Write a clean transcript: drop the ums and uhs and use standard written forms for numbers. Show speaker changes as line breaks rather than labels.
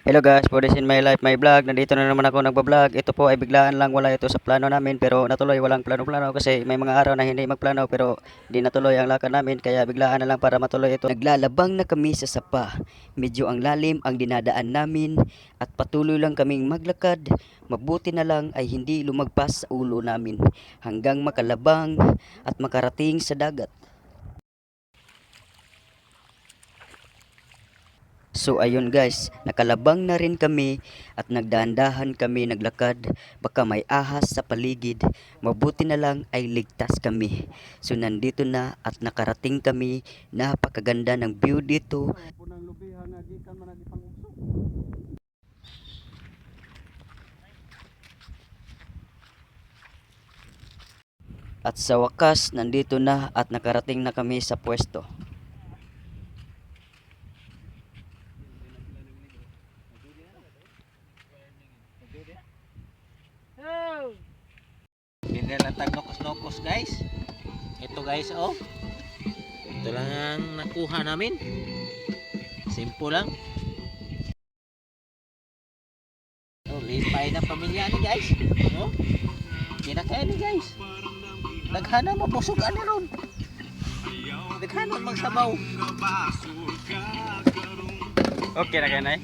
Hello guys, for this in my life, my vlog. Nandito na naman ako nagbablog. Ito po ay biglaan lang, wala ito sa plano namin pero natuloy, walang plano-plano kasi may mga araw na hindi magplano pero hindi natuloy ang lakad namin kaya biglaan na lang para matuloy ito. Naglalabang na kami sa sapa. Medyo ang lalim ang dinadaan namin at patuloy lang kaming maglakad. Mabuti na lang ay hindi lumagpas sa ulo namin hanggang makalabang at makarating sa dagat. So ayun guys, nakalabang na rin kami at nagdahan-dahan kami naglakad. Baka may ahas sa paligid. Mabuti na lang ay ligtas kami. So nandito na at nakarating kami. Napakaganda ng view dito. At sa wakas, nandito na at nakarating na kami sa pwesto.
Hindi lang tag nokos guys. Ito guys oh. Ito lang ang nakuha namin. Simple lang. Oh, lipay na pamilya ni guys. Oh. Kinakain ni guys. Naghana mo busog ani ron. Naghana magsabaw.
Okay na kayo na